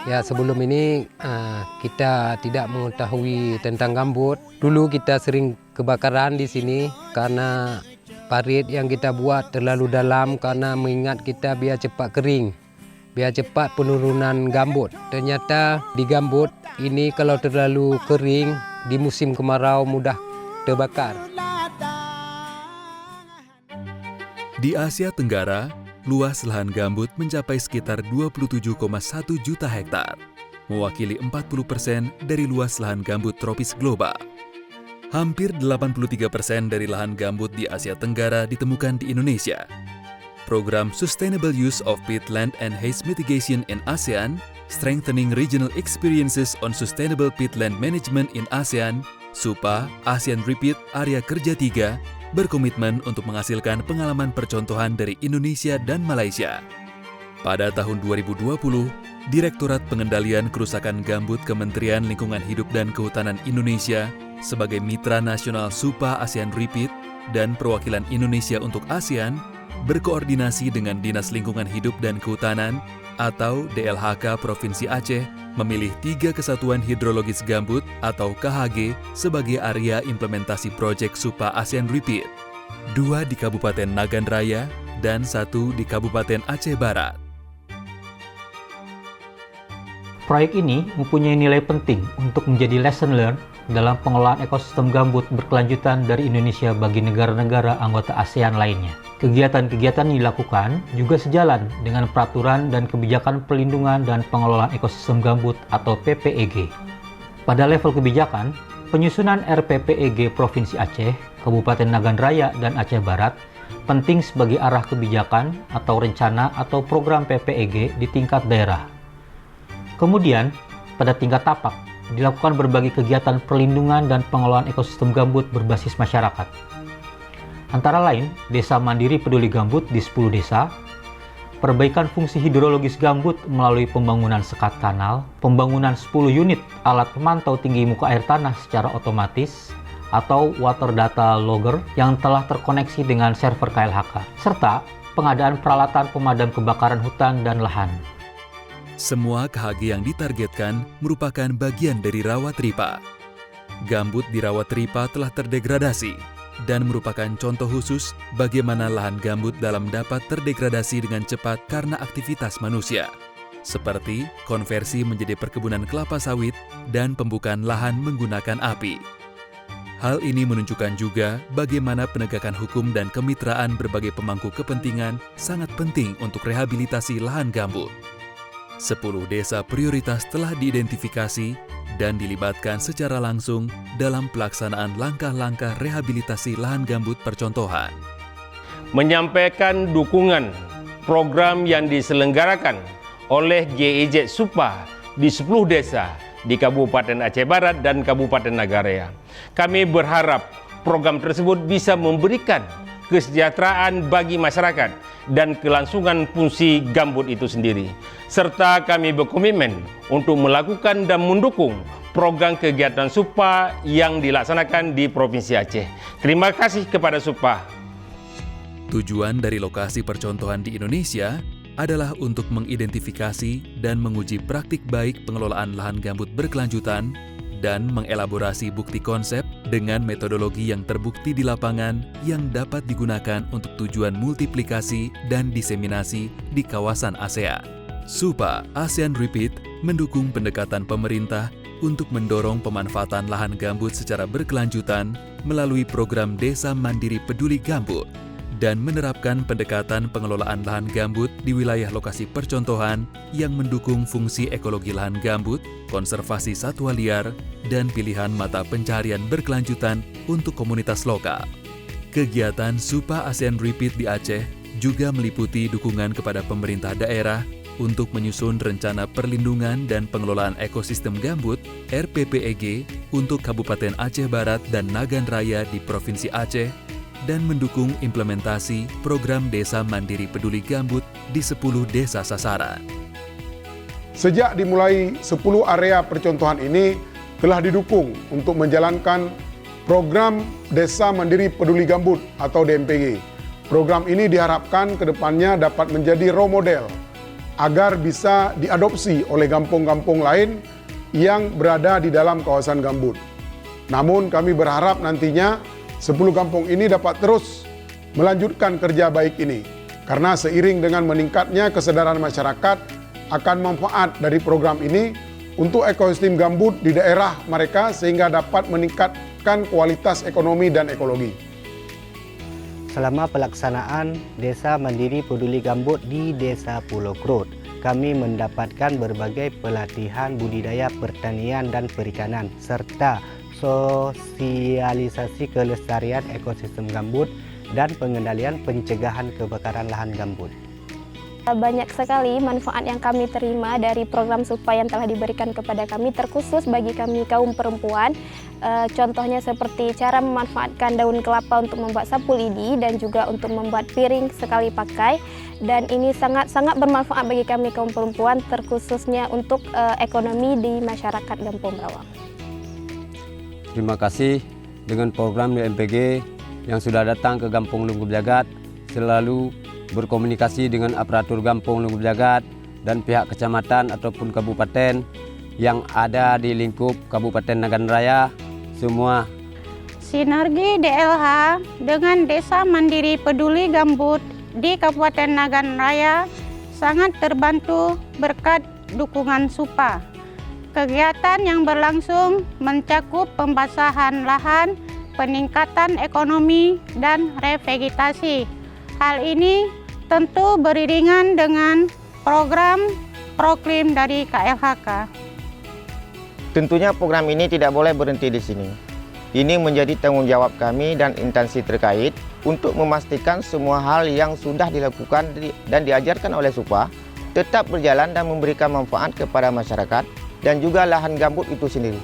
Ya, sebelum ini kita tidak mengetahui tentang gambut. Dulu kita sering kebakaran di sini karena parit yang kita buat terlalu dalam karena mengingat kita biar cepat kering, biar cepat penurunan gambut. Ternyata di gambut ini kalau terlalu kering di musim kemarau mudah terbakar. Di Asia Tenggara, luas lahan gambut mencapai sekitar 27,1 juta hektar, mewakili 40% dari luas lahan gambut tropis global. Hampir 83% dari lahan gambut di Asia Tenggara ditemukan di Indonesia. Program Sustainable Use of Peatland and Haze Mitigation in ASEAN, Strengthening Regional Experiences on Sustainable Peatland Management in ASEAN, SUPA, ASEAN Repeat Area Kerja 3, berkomitmen untuk menghasilkan pengalaman percontohan dari Indonesia dan Malaysia. Pada tahun 2020, Direktorat Pengendalian Kerusakan Gambut Kementerian Lingkungan Hidup dan Kehutanan Indonesia sebagai Mitra Nasional SUPA ASEAN Repeat dan Perwakilan Indonesia untuk ASEAN berkoordinasi dengan Dinas Lingkungan Hidup dan Kehutanan atau DLHK Provinsi Aceh memilih 3 kesatuan hidrologis gambut atau KHG sebagai area implementasi proyek SUPA ASEAN Repeat, 2 di Kabupaten Nagan Raya dan 1 di Kabupaten Aceh Barat. Proyek ini mempunyai nilai penting untuk menjadi lesson learned dalam pengelolaan ekosistem gambut berkelanjutan dari Indonesia bagi negara-negara anggota ASEAN lainnya. Kegiatan-kegiatan yang dilakukan juga sejalan dengan peraturan dan kebijakan perlindungan dan pengelolaan ekosistem gambut atau PPEG. Pada level kebijakan, penyusunan RPPEG Provinsi Aceh, Kabupaten Nagan Raya, dan Aceh Barat penting sebagai arah kebijakan atau rencana atau program PPEG di tingkat daerah. Kemudian, pada tingkat tapak, dilakukan berbagai kegiatan perlindungan dan pengelolaan ekosistem gambut berbasis masyarakat. Antara lain, Desa Mandiri Peduli Gambut di 10 desa, perbaikan fungsi hidrologis gambut melalui pembangunan sekat kanal, pembangunan 10 unit alat pemantau tinggi muka air tanah secara otomatis, atau water data logger yang telah terkoneksi dengan server KLHK, serta pengadaan peralatan pemadam kebakaran hutan dan lahan. Semua KHG yang ditargetkan merupakan bagian dari rawa tripa. Gambut di rawa tripa telah terdegradasi dan merupakan contoh khusus bagaimana lahan gambut dalam dapat terdegradasi dengan cepat karena aktivitas manusia, seperti konversi menjadi perkebunan kelapa sawit dan pembukaan lahan menggunakan api. Hal ini menunjukkan juga bagaimana penegakan hukum dan kemitraan berbagai pemangku kepentingan sangat penting untuk rehabilitasi lahan gambut. 10 desa prioritas telah diidentifikasi dan dilibatkan secara langsung dalam pelaksanaan langkah-langkah rehabilitasi lahan gambut percontohan. Menyampaikan dukungan program yang diselenggarakan oleh GIZ SUPA di 10 desa di Kabupaten Aceh Barat dan Kabupaten Nagan Raya. Kami berharap program tersebut bisa memberikan kesejahteraan bagi masyarakat dan kelangsungan fungsi gambut itu sendiri. Serta kami berkomitmen untuk melakukan dan mendukung program kegiatan SUPA yang dilaksanakan di Provinsi Aceh. Terima kasih kepada SUPA. Tujuan dari lokasi percontohan di Indonesia adalah untuk mengidentifikasi dan menguji praktik baik pengelolaan lahan gambut berkelanjutan dan mengelaborasi bukti konsep dengan metodologi yang terbukti di lapangan yang dapat digunakan untuk tujuan multiplikasi dan diseminasi di kawasan ASEAN. SUPA ASEAN Repeat mendukung pendekatan pemerintah untuk mendorong pemanfaatan lahan gambut secara berkelanjutan melalui program Desa Mandiri Peduli Gambut dan menerapkan pendekatan pengelolaan lahan gambut di wilayah lokasi percontohan yang mendukung fungsi ekologi lahan gambut, konservasi satwa liar, dan pilihan mata pencaharian berkelanjutan untuk komunitas lokal. Kegiatan SUPA ASEAN Repeat di Aceh juga meliputi dukungan kepada pemerintah daerah untuk menyusun rencana perlindungan dan pengelolaan ekosistem gambut RPPEG untuk Kabupaten Aceh Barat dan Nagan Raya di Provinsi Aceh dan mendukung implementasi program Desa Mandiri Peduli Gambut di 10 desa sasaran. Sejak dimulai 10 area percontohan ini telah didukung untuk menjalankan program Desa Mandiri Peduli Gambut atau DMPG. Program ini diharapkan ke depannya dapat menjadi role model agar bisa diadopsi oleh kampung-kampung lain yang berada di dalam kawasan gambut. Namun kami berharap nantinya 10 kampung ini dapat terus melanjutkan kerja baik ini, karena seiring dengan meningkatnya kesadaran masyarakat akan manfaat dari program ini untuk ekosistem gambut di daerah mereka sehingga dapat meningkatkan kualitas ekonomi dan ekologi. Selama pelaksanaan Desa Mandiri Peduli Gambut di Desa Pulau Krut, kami mendapatkan berbagai pelatihan budidaya pertanian dan perikanan, serta sosialisasi kelestarian ekosistem gambut dan pengendalian pencegahan kebakaran lahan gambut. Banyak sekali manfaat yang kami terima dari program SUPA yang telah diberikan kepada kami, terkhusus bagi kami kaum perempuan. Contohnya seperti cara memanfaatkan daun kelapa untuk membuat sapu lidi dan juga untuk membuat piring sekali pakai. Dan ini sangat bermanfaat bagi kami kaum perempuan, terkhususnya untuk ekonomi di masyarakat Gampong Berawang. Terima kasih dengan program MPG yang sudah datang ke Gampong Lunggup Jagat, selalu berkomunikasi dengan aparatur Gampong Lunggup Jagat dan pihak kecamatan ataupun kabupaten yang ada di lingkup Kabupaten Nagan Raya semua. Sinergi DLH dengan Desa Mandiri Peduli Gambut di Kabupaten Nagan Raya sangat terbantu berkat dukungan SUPA. Kegiatan yang berlangsung mencakup pembasahan lahan, peningkatan ekonomi, dan revegetasi. Hal ini tentu beriringan dengan program Proklim dari KLHK. Tentunya program ini tidak boleh berhenti di sini. Ini menjadi tanggung jawab kami dan instansi terkait untuk memastikan semua hal yang sudah dilakukan dan diajarkan oleh SUPA tetap berjalan dan memberikan manfaat kepada masyarakat dan juga lahan gambut itu sendiri.